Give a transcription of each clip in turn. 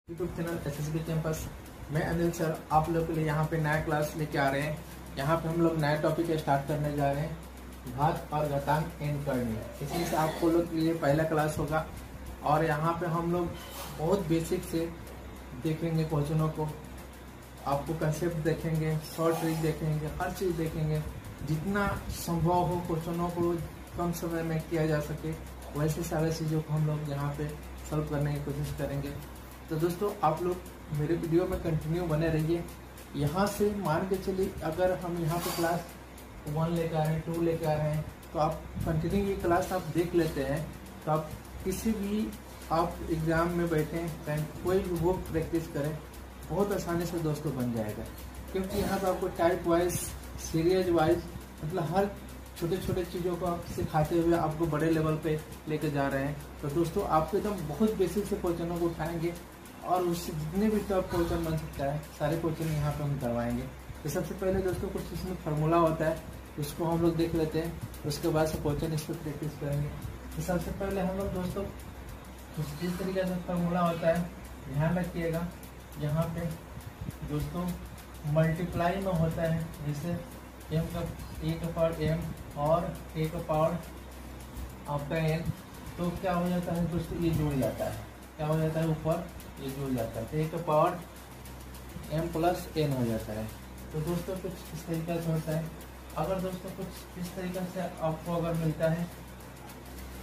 YouTube channel SSB campus. मैं Anil sir आप लोग के लिए यहाँ पे नया क्लास लेके आ रहे हैं। यहाँ पे हम लोग नया टॉपिक स्टार्ट करने जा रहे हैं, घात और घातांक एन करनी। इसी से आपको लोग के लिए पहला क्लास होगा और यहाँ पे हम लोग बहुत बेसिक से देखेंगे क्वेश्चनों को, आपको कंसेप्ट देखेंगे, शॉर्ट ट्रिक देखेंगे, हर चीज़ देखेंगे। जितना संभव हो क्वेश्चनों को कम समय में किया जा सके वैसे सारे चीज़ों को हम लोग यहाँ पे सॉल्व करने की कोशिश करेंगे। तो दोस्तों आप लोग मेरे वीडियो में कंटिन्यू बने रहिए। यहाँ से मान के चलिए अगर हम यहाँ पे क्लास 1 लेकर आ रहे हैं, 2 लेकर आ रहे हैं, तो आप कंटिन्यू ये क्लास आप देख लेते हैं तो आप किसी भी आप एग्ज़ाम में बैठें चाहे कोई भी वो प्रैक्टिस करें बहुत आसानी से दोस्तों बन जाएगा। क्योंकि यहाँ पर आपको टाइप वाइज, सीरीज वाइज मतलब हर छोटे छोटे चीज़ों को आप सिखाते हुए आपको बड़े लेवल पे लेके जा रहे हैं। तो दोस्तों आपको एकदम बहुत बेसिक से क्वेश्चनों को उठाएंगे और उससे जितने भी टॉप क्वेश्चन बन सकता है सारे क्वेश्चन यहाँ पे हम करवाएंगे। तो सबसे पहले दोस्तों कुछ इसमें फार्मूला होता है, उसको हम लोग देख लेते हैं, उसके बाद से क्वेश्चन इस पर प्रैक्टिस करेंगे। तो सबसे पहले हम लोग दोस्तों कुछ इस तरीके से फार्मूला होता है, ध्यान रखिएगा। यहाँ पे दोस्तों मल्टीप्लाई में होता है, जैसे m का a का पावर m और a का पावर आपका n, तो क्या हो जाता है दोस्तों ये जुड़ जाता है, क्या हो जाता है ऊपर ये जुड़ जाता है, तो a का पावर m प्लस n हो जाता है। तो दोस्तों कुछ इस तरीके से होता है। अगर दोस्तों कुछ इस तरीके से आपको अगर मिलता है,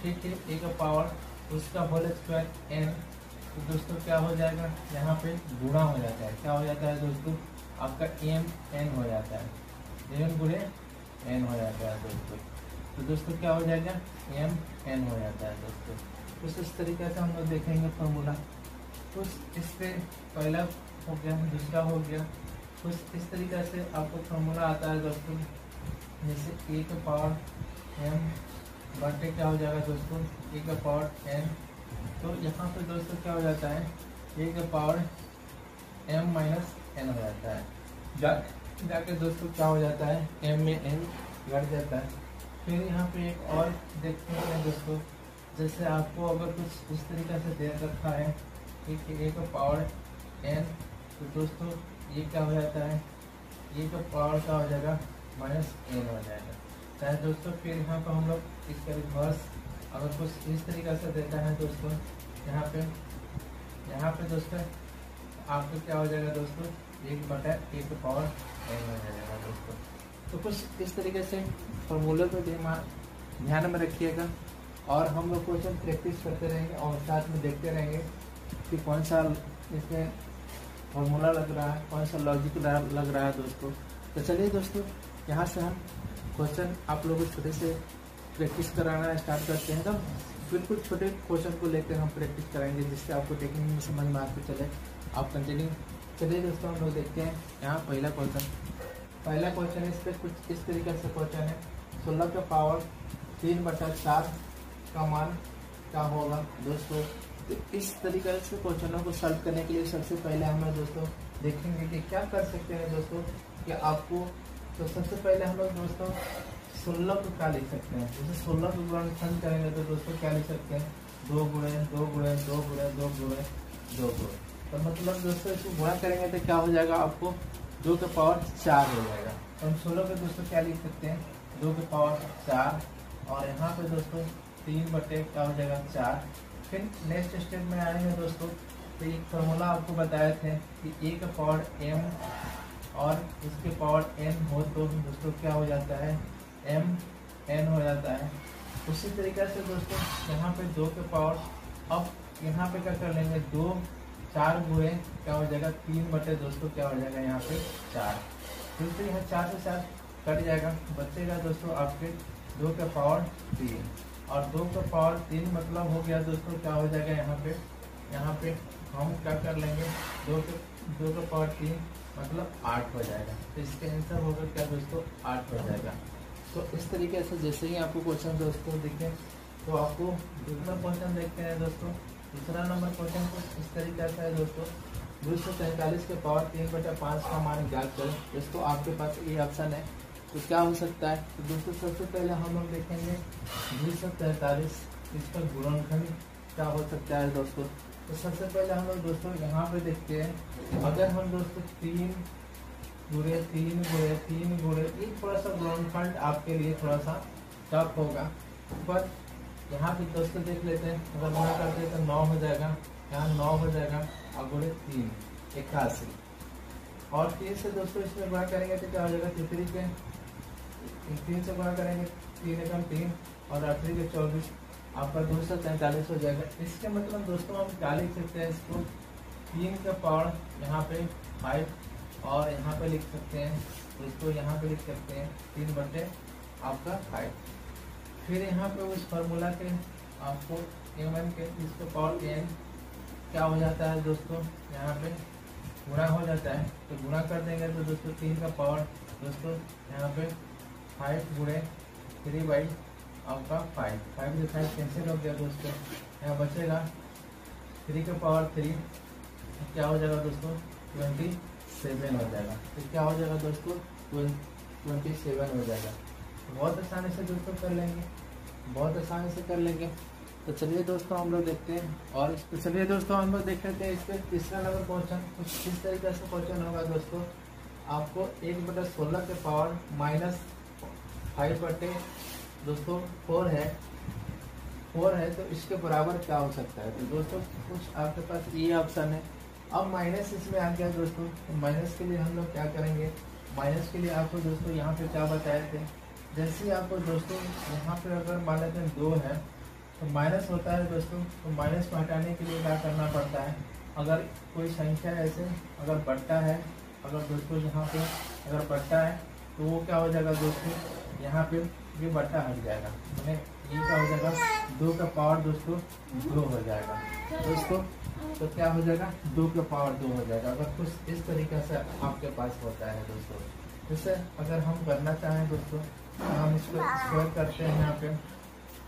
ठीक है, a का पावर उसका होल स्क्वायर n, तो दोस्तों क्या हो जाएगा यहाँ पे गुणा हो जाता है, क्या हो जाता है दोस्तों आपका m n हो जाता है, m गुणे n हो जाता है दोस्तों। तो दोस्तों क्या हो जाएगा m n हो जाता है दोस्तों। कुछ इस तरीके से हम लोग देखेंगे फार्मूला। कुछ इस पे पहला हो गया, दूसरा हो गया। कुछ इस तरीके से आपको फार्मूला आता है दोस्तों, जैसे a का पावर m बटे क्या हो जाएगा दोस्तों a का पावर n। तो यहाँ पे दोस्तों क्या हो जाता है a का पावर m माइनस n हो जाता है। जाके दोस्तों क्या हो जाता है m में n घट जाता है। फिर यहाँ पे एक और देखते हैं दोस्तों, जैसे आपको अगर कुछ इस तरीके से दे रखा है, ठीक है, a का पावर n, तो दोस्तों ये क्या हो जाता है a का पावर क्या हो जाएगा माइनस n हो जाएगा। चाहे दोस्तों फिर यहाँ पर हम लोग इसका रिवर्स अगर कुछ इस तरीके से देता है दोस्तों, यहाँ पे दोस्तों आपको क्या हो जाएगा दोस्तों 1/a का पावर n हो जाएगा दोस्तों। तो कुछ इस तरीके से फॉर्मूले को ध्यान में रखिएगा और हम लोग क्वेश्चन प्रैक्टिस करते रहेंगे और साथ में देखते रहेंगे कि कौन सा इसमें फॉर्मूला लग रहा है, कौन सा लॉजिक लग रहा है दोस्तों। तो चलिए दोस्तों यहाँ से हम क्वेश्चन आप लोगों को छोटे से प्रैक्टिस कराना स्टार्ट करते हैं। तो बिल्कुल छोटे क्वेश्चन को लेकर हम प्रैक्टिस कराएंगे जिससे आपको टेक्निक में समझ में आते चले। आप कंटिन्यू चलिए दोस्तों हम लोग देखते हैं। यहाँ पहला क्वेश्चन इस पर कुछ इस तरीके से क्वेश्चन है, 16 का पावर 3/4 का मान क्या होगा दोस्तों। तो इस तरीके से क्वेश्चनों को सॉल्व करने के लिए सबसे पहले हम लोग दोस्तों देखेंगे कि क्या कर सकते हैं दोस्तों कि आपको। तो सबसे पहले हम लोग दोस्तों 16 को क्या लिख सकते हैं, जैसे 16 को गुणनखंड करेंगे तो दोस्तों क्या लिख सकते हैं 2 गुणे 2 गुणे 2 गुणे 2 गुणे 2 गुणे। तो मतलब दोस्तों इसको गुणा करेंगे तो क्या हो जाएगा आपको 2 का पावर 4 हो जाएगा। तो हम 16 पे दोस्तों क्या लिख सकते हैं 2 के पावर 4 और यहाँ पे दोस्तों 3 बटे क्या हो जाएगा 4। फिर नेक्स्ट स्टेप में आएंगे दोस्तों, तो एक फार्मूला आपको बताए थे कि a का पावर m और इसके पावर n हो तो दोस्तों क्या हो जाता है m n हो जाता है। उसी तरीके से दोस्तों यहाँ पे 2 के पावर, अब यहाँ पे क्या कर लेंगे 2 4 गुणे क्या हो जाएगा 3 बटे दोस्तों क्या हो जाएगा यहाँ पे 4। दोस्तों यहाँ 4 से 4 कट जाएगा, बचेगा दोस्तों आपके 2 का पावर 3 और 2 का पावर 3 मतलब हो गया दोस्तों क्या हो जाएगा यहाँ पे हम क्या कर लेंगे 2 का पावर 3 मतलब 8 हो जाएगा। तो इसका आंसर होगा क्या दोस्तों 8 हो जाएगा। तो इस तरीके से जैसे ही आपको क्वेश्चन दोस्तों दिखे तो आपको दूसरा क्वेश्चन देखते हैं दोस्तों। दूसरा नंबर क्वेश्चन कुछ इस तरीके से है दोस्तों, 243 के पावर 3/5 का मान ज्ञात करें। दोस्तों आपके पास ये ऑप्शन है तो क्या हो सकता है। तो दोस्तों सबसे पहले हम लोग देखेंगे 243 इसका गुणनखंड क्या हो सकता है दोस्तों। तो सबसे पहले हम लोग दोस्तों यहाँ पे देखते हैं, अगर हम दोस्तों 3 गुणे 3 गुणे 3 गुणे, ये थोड़ा सा गुणनखंड आपके लिए थोड़ा सा टफ होगा, पर यहाँ पे दोस्तों देख लेते हैं। अगर गुणा करते हैं तो 9 हो जाएगा, यहाँ 9 हो जाएगा और गुणे 3 81, और 3 से दोस्तों इसमें गुणा करेंगे तो क्या हो जाएगा, 3 के 3 से गुणा करेंगे 3 एकम 3 और 8 के 24, आपका 243 हो जाएगा। इसके मतलब दोस्तों हम क्या लिख सकते हैं, इसको 3 का पावर यहाँ पे 5 और यहाँ पे लिख सकते हैं दोस्तों, यहाँ पे लिख सकते हैं 3 बटे आपका 5। फिर यहाँ पे उस फॉर्मूला के आपको m के इसका पावर n क्या हो जाता है दोस्तों, यहाँ पे गुणा हो जाता है, तो गुणा कर देंगे तो दोस्तों 3 का पावर दोस्तों यहाँ पे 5 गुणे 3 बाई आपका 5 से 5 कैंसिल हो गया दोस्तों, यहाँ बचेगा 3 का पावर 3, क्या हो जाएगा दोस्तों 27 हो जाएगा। तो क्या हो जाएगा दोस्तों 27 हो जाएगा। बहुत आसानी से दोस्तों कर लेंगे, बहुत आसानी से कर लेंगे। तो चलिए दोस्तों हम लोग देखते हैं, और तो चलिए दोस्तों हम लोग देख लेते हैं। इस पर तीसरा नंबर क्वेश्चन कुछ इस तरीके से क्वेश्चन होगा दोस्तों, आपको 1/16 के पावर -5 बटे दोस्तों 4 है, तो इसके बराबर क्या हो सकता है। तो दोस्तों कुछ आपके पास ये ऑप्शन है। अब माइनस इसमें आ गया दोस्तों, तो माइनस के लिए हम लोग क्या करेंगे, माइनस के लिए आपको दोस्तों यहाँ पे क्या बताए थे, जैसे आपको दोस्तों यहाँ पे अगर मान लेते हैं 2 है तो माइनस होता है दोस्तों, तो माइनस को हटाने के लिए क्या करना पड़ता है, अगर कोई संख्या ऐसे अगर बढ़ता है, अगर दोस्तों यहाँ पे अगर बढ़ता है तो वो क्या हो जाएगा दोस्तों, यहाँ पे ये बट्टा हट जाएगा, मैंने ये क्या हो जाएगा 2 का पावर दोस्तों 2 हो जाएगा दोस्तों। तो क्या हो जाएगा 2 का पावर 2 हो जाएगा। अगर कुछ इस तरीके से आपके पास होता है दोस्तों, जैसे अगर हम करना चाहें दोस्तों तो हम इसको स्क्वायर करते हैं, यहाँ पे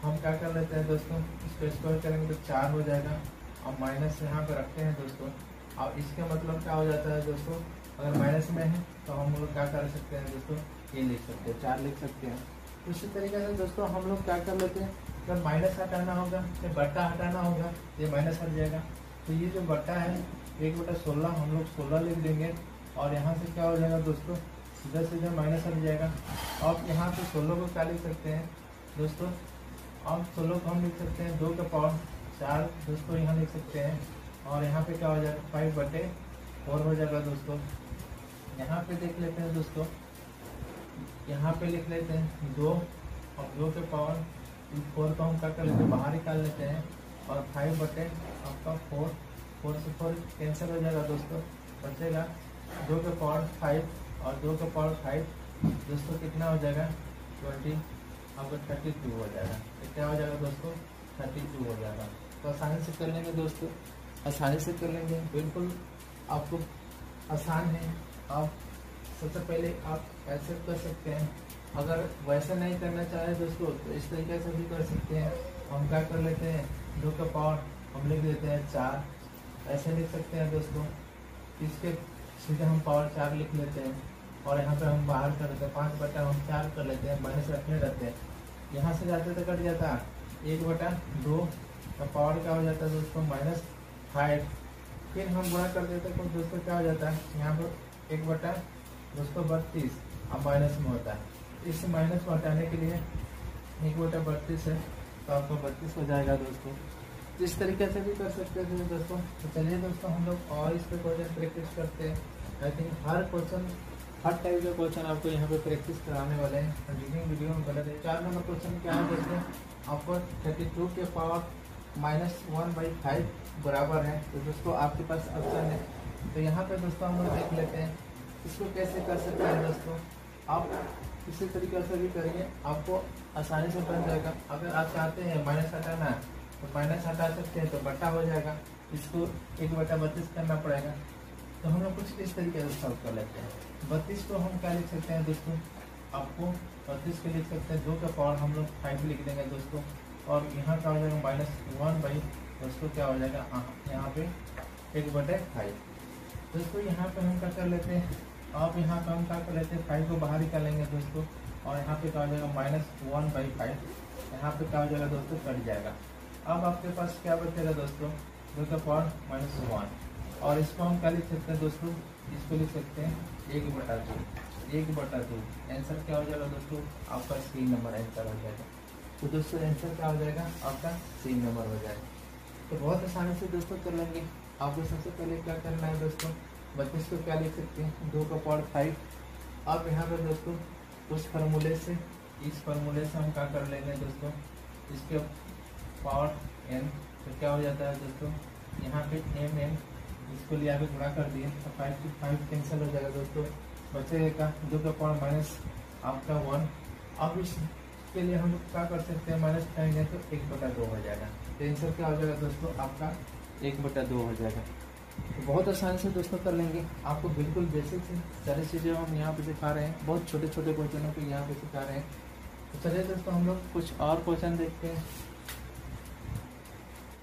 हम क्या कर लेते हैं दोस्तों, इसको स्क्वायर करेंगे तो 4 हो जाएगा और माइनस यहाँ पे रखते हैं दोस्तों। और इसका मतलब क्या हो जाता है दोस्तों, अगर माइनस में है तो हम लोग क्या कर सकते हैं दोस्तों, ये लिख सकते हैं 4 लिख सकते हैं। उसी तरीके से दोस्तों हम लोग क्या कर लेते हैं, अगर माइनस हटाना होगा या बट्टा हटाना होगा, ये माइनस हट जाएगा, तो ये जो बट्टा है 1/16 हम लोग 16 लिख देंगे, और यहाँ से क्या हो जाएगा दोस्तों, सीधा सीधा माइनस हट जाएगा। और यहाँ पे 16 को क्या लिख सकते हैं दोस्तों, अब 16 को हम लिख सकते हैं 2 का पावर 4 दोस्तों, यहाँ लिख सकते हैं, और यहाँ पे क्या हो जाएगा 5/4 हो जाएगा दोस्तों। यहाँ पे देख लेते हैं दोस्तों, यहाँ पे लिख लेते हैं 2 और 2 के पावर 4 को हम क्या कर लेते हैं, बाहर निकाल लेते हैं, और 5/4 4 से 4 कैंसिल हो जाएगा दोस्तों, बचेगा 2 के पावर 5 और 2 के पावर 5 दोस्तों कितना हो जाएगा 20, आपका 32 हो जाएगा। तो क्या हो जाएगा दोस्तों 32 हो जाएगा। तो आसानी से कर लेंगे दोस्तों, आसानी से कर लेंगे, बिल्कुल आपको आसान है। आप सबसे पहले आप ऐसे कर सकते हैं, अगर वैसे नहीं करना चाहे दोस्तों तो इस तरीके से भी कर सकते हैं। हम क्या कर लेते हैं 2 का पावर हम लिख देते हैं 4, ऐसे लिख सकते हैं दोस्तों। इसके सीधे हम पावर 4 लिख लेते हैं, और यहाँ पे हम बाहर कर लेते हैं 5/4 कर लेते हैं, माइनस रखने रहते हैं, यहाँ से जाते तो कट जाता है 1/2 का पावर क्या हो जाता है दोस्तों -5। फिर हम गुणा कर देते हैं तो दोस्तों क्या हो जाता है, यहाँ पर 1/32 अब माइनस में होता है। इस माइनस को हटाने के लिए 1/32 है तो आपको 32 हो जाएगा दोस्तों। इस तरीके से भी कर सकते हैं दोस्तों। तो चलिए दोस्तों हम लोग और इस पे क्वेश्चन प्रैक्टिस करते हैं। आई थिंक हर टाइप का क्वेश्चन आपको यहाँ पे प्रैक्टिस कराने वाले हैं। रीडिंग वीडियो में बने रहे। 4 नंबर क्वेश्चन क्या है दोस्तों, आपको 32 के पावर -1/5 बराबर है। तो दोस्तों आपके पास ऑप्शन है, तो यहाँ पे दोस्तों हम लोग देख लेते हैं इसको कैसे कर सकते हैं दोस्तों। आप इसी तरीके से भी करिए, आपको आसानी से बन जाएगा। अगर आप चाहते हैं माइनस हटाना है तो माइनस हटा सकते हैं, तो बट्टा हो जाएगा, इसको 1/32 करना पड़ेगा। तो हम लोग कुछ इस तरीके से सॉल्व कर लेते हैं। 32 को हम क्या लिख सकते हैं दोस्तों, आपको 32 के लिख सकते हैं 2 का पावर हम लोग 5 लिख देंगे दोस्तों, और यहाँ क्या हो जाएगा -1 दोस्तों क्या हो जाएगा यहाँ पे 1/5 दोस्तों। यहाँ पे हम क्या कर लेते हैं, आप यहाँ पे हम क्या कर लेते हैं 5 को बाहर निकालेंगे दोस्तों, और यहाँ पे क्या हो जाएगा -1/5, यहाँ पे क्या हो जाएगा दोस्तों कट जाएगा। अब आपके पास क्या बचेगा दोस्तों 2 का पावर -1। और इसको हम क्या लिख सकते हैं दोस्तों, इसको लिख सकते हैं 1/2। 1/2 आंसर क्या हो जाएगा दोस्तों, आपका सी नंबर आंसर हो जाएगा। तो दोस्तों आंसर क्या हो जाएगा, आपका सी नंबर हो जाएगा। तो बहुत आसानी से दोस्तों कर लेंगे। आपको सबसे पहले क्या करना है दोस्तों, 32 को क्या लिख सकते हैं 2 का पावर 5। अब यहाँ पर दोस्तों उस फार्मूले से, इस फार्मूले से हम क्या कर लेंगे दोस्तों, इसके पावर n, तो क्या हो जाता है दोस्तों, यहाँ पे m इसको ले आके गुणा कर दिए तो 5 से 5 कैंसिल हो जाएगा दोस्तों, बचेगा 2 का पावर माइनस आपका 1। अब इसके लिए हम क्या कर सकते हैं, माइनस करेंगे तो 1/2 हो जाएगा। तो आंसर क्या हो जाएगा दोस्तों, आपका 1/2 हो जाएगा। तो बहुत आसानी से दोस्तों कर लेंगे। आपको बिल्कुल बेसिक से सारी चीज़ें हम यहाँ पे सिखा रहे हैं, बहुत छोटे छोटे क्वेश्चनों को यहाँ पे सिखा रहे हैं। तो चलिए दोस्तों हम लोग कुछ और क्वेश्चन देखते हैं।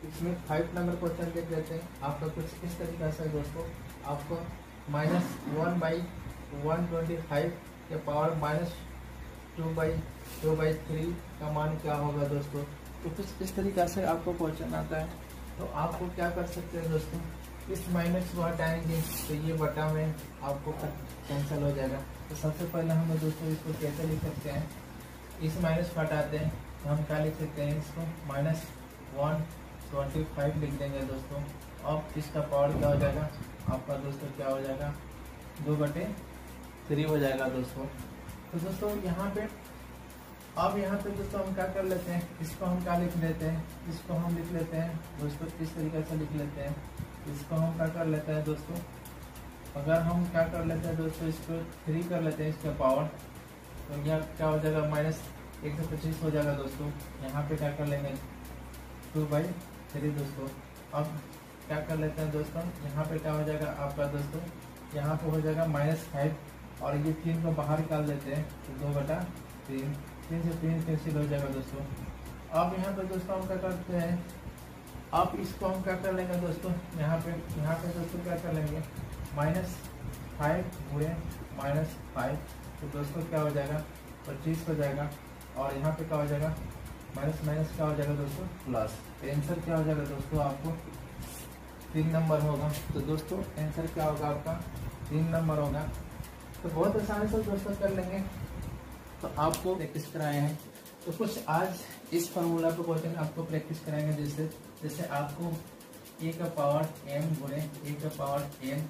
इसमें 5 नंबर क्वेश्चन देख लेते हैं। आपका कुछ इस तरीका से दोस्तों, आपको -1/125 के पावर -2/3 का मान क्या होगा दोस्तों। तो कुछ इस तरीका से आपको क्वेश्चन आता है। तो आपको क्या कर सकते हैं दोस्तों, इस माइनस को हटाएंगे तो ये बटा में आपको कैंसिल हो जाएगा। तो सबसे पहले हम दोस्तों इसको कैसे लिख सकते हैं, इस माइनस को हटाते हैं तो हम क्या लिख सकते हैं, इसको -125 लिख देंगे दोस्तों। अब इसका पावर क्या हो जाएगा आपका दोस्तों, क्या हो जाएगा 2/3 हो जाएगा दोस्तों। तो दोस्तों यहाँ पे अब यहाँ पे दोस्तों हम क्या कर लेते हैं, इसको हम क्या लिख लेते हैं, इसको हम लिख लेते हैं दोस्तों इस तरीके से लिख लेते हैं। इसको हम क्या कर लेते हैं दोस्तों, अगर हम क्या कर लेते हैं दोस्तों, इसको 3 कर लेते हैं इसका पावर, तो यहाँ क्या हो जाएगा -125 हो जाएगा दोस्तों। यहाँ पे क्या कर लेंगे 2/3 दोस्तों। अब क्या कर लेते हैं दोस्तों, यहाँ पे क्या हो जाएगा आपका दोस्तों, यहाँ पे हो जाएगा -5 और ये 3 को बाहर निकाल देते हैं तो 2/3, 3 से 3 कैंसिल हो जाएगा दोस्तों। अब यहाँ पे दोस्तों हम क्या करते हैं, अब इसको हम क्या कर लेंगे दोस्तों, यहाँ पे दोस्तों क्या कर लेंगे -5 गुणे -5, तो दोस्तों क्या हो जाएगा 25 हो जाएगा। और यहाँ पे क्या हो जाएगा माइनस क्या हो जाएगा दोस्तों प्लस। आंसर क्या हो जाएगा दोस्तों, आपको 3 नंबर होगा। तो दोस्तों आंसर क्या होगा आपका 3 नंबर होगा। तो बहुत आसानी से दोस्तों कर लेंगे। तो आपको प्रैक्टिस कराए हैं, तो कुछ आज इस फार्मूला को क्वेश्चन आपको प्रैक्टिस कराएंगे। जैसे आपको a का पावर m गुणे a का पावर n,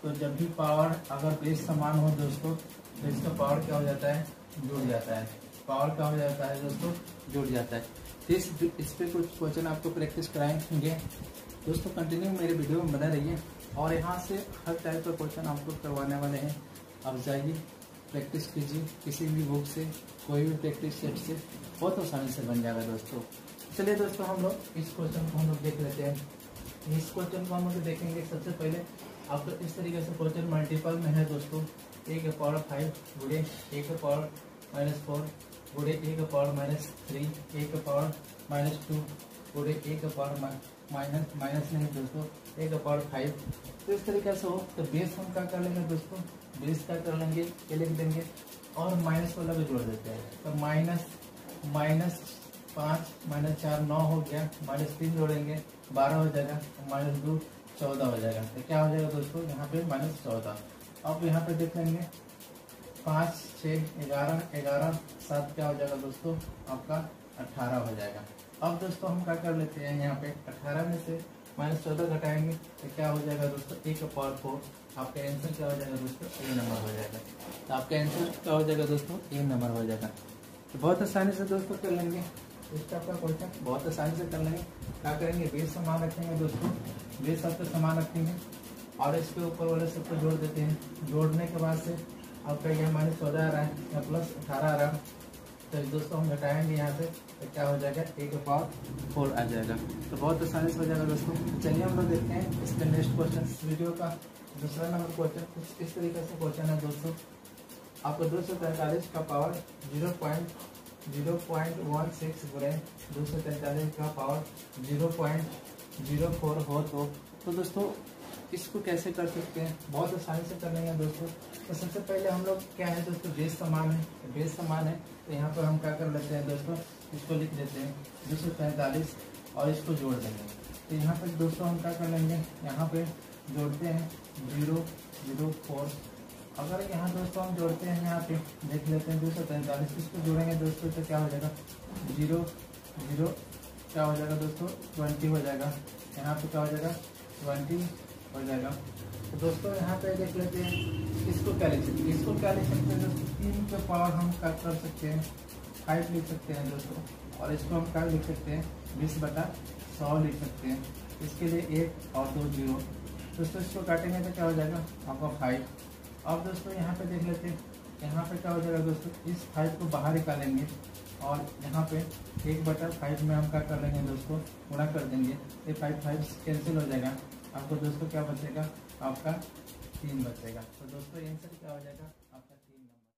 तो जब भी पावर अगर बेस समान हो दोस्तों तो इसका पावर क्या हो जाता है, जुड़ जाता है। पावर क्या हो जाता है दोस्तों, जुड़ जाता है। तो इस पे कुछ क्वेश्चन आपको प्रैक्टिस कराएंगे दोस्तों। कंटिन्यू मेरे वीडियो में बना रहिए और यहाँ से हर टाइप का क्वेश्चन आपको करवाने वाले हैं। आप जाइए प्रैक्टिस कीजिए, किसी भी बुक से कोई भी प्रैक्टिस सेट से बहुत आसानी से बन जाएगा दोस्तों। चलिए दोस्तों हम लोग इस क्वेश्चन को हम लोग देख लेते हैं। इस क्वेश्चन को हम लोग देखेंगे। सबसे पहले आपको इस तरीके से क्वेश्चन मल्टीपल में है दोस्तों, a का पावर 5 गुणे a का पावर -4 गुणे a का पावर -3, a का पावर -2 गुणे a का पावर माइनस नहीं दोस्तों a का पावर 5। तो इस तरीके से हो तो बेस हम क्या कर लेंगे दोस्तों, बेस क्या कर लेंगे ये लिख देंगे और माइनस वाला भी जोड़ देते हैं। तो -5 -4 9 हो गया, -3 जोड़ेंगे 12 हो जाएगा, -2 14 हो जाएगा। तो क्या हो जाएगा दोस्तों यहाँ पे -14। अब यहाँ पे देखेंगे 5 6 11 11 7 क्या हो जाएगा दोस्तों आपका 18 हो जाएगा। अब दोस्तों हम क्या कर लेते हैं, यहाँ पे 18 में से -14 घटाएंगे तो क्या हो जाएगा दोस्तों a का पावर 4। आपका आंसर क्या हो जाएगा दोस्तों, ए नंबर हो जाएगा। तो आपका आंसर क्या हो जाएगा दोस्तों, ए नंबर हो जाएगा। तो बहुत आसानी से दोस्तों कर लेंगे इसका आपका क्वेश्चन, बहुत आसानी से कर लेंगे। क्या करेंगे, बेस समान रखेंगे दोस्तों, बेस सबको समान रखेंगे और इसके ऊपर वाले सबको जोड़ देते हैं। जोड़ने के बाद से आपका यहाँ -14 आ रहा है या +18 आ रहा है, तो दोस्तों हम घटाएंगे यहाँ से तो क्या हो जाएगा a का पावर 4 आ जाएगा। तो बहुत आसानी से हो जाएगा दोस्तों। चलिए हम लोग देखते हैं इसका नेक्स्ट क्वेश्चन। वीडियो का दूसरा नंबर क्वेश्चन कुछ इस तरीके से क्वेश्चन है दोस्तों। आपको 243 का पावर 0.016 गुणे 243 का पावर 0.04 हो तो दोस्तों इसको कैसे कर सकते हैं, बहुत आसानी से कर लेंगे दोस्तों। तो सबसे पहले हम लोग क्या है दोस्तों, बेस समान है, बेस समान है तो यहाँ पर हम क्या कर लेते हैं दोस्तों, इसको लिख देते हैं 243 और इसको जोड़ देंगे। तो यहाँ पे दोस्तों हम क्या कर लेंगे, यहाँ पे जोड़ते हैं 0 0 4। अगर यहाँ दोस्तों हम जोड़ते हैं, यहाँ पे देख लेते हैं 243, इसको जोड़ेंगे दोस्तों तो क्या हो जाएगा 0 0, क्या हो जाएगा दोस्तों 20 हो जाएगा। यहाँ पे क्या हो जाएगा 20 हो जाएगा। तो दोस्तों यहाँ पे देख लेते हैं इसको क्या लिख सकते हैं, इसको क्या लिख सकते हैं दोस्तों 3 के पावर हम क्या कर सकते हैं 5 लिख सकते हैं दोस्तों, और इसको हम क्या लिख सकते हैं 20/100 लिख सकते हैं। इसके लिए 1 और 2 0 दोस्तों, इसको काटेंगे तो क्या हो जाएगा आपका 5। अब दोस्तों यहाँ पे देख लेते हैं, यहाँ पे क्या हो जाएगा दोस्तों, इस 5 को बाहर निकालेंगे और यहाँ पे 1/5 में हम क्या कर लेंगे दोस्तों गुणा कर देंगे, ये 5 कैंसिल हो जाएगा। आपको दोस्तों क्या बचेगा, आपका 3 बचेगा। तो दोस्तों आंसर क्या हो जाएगा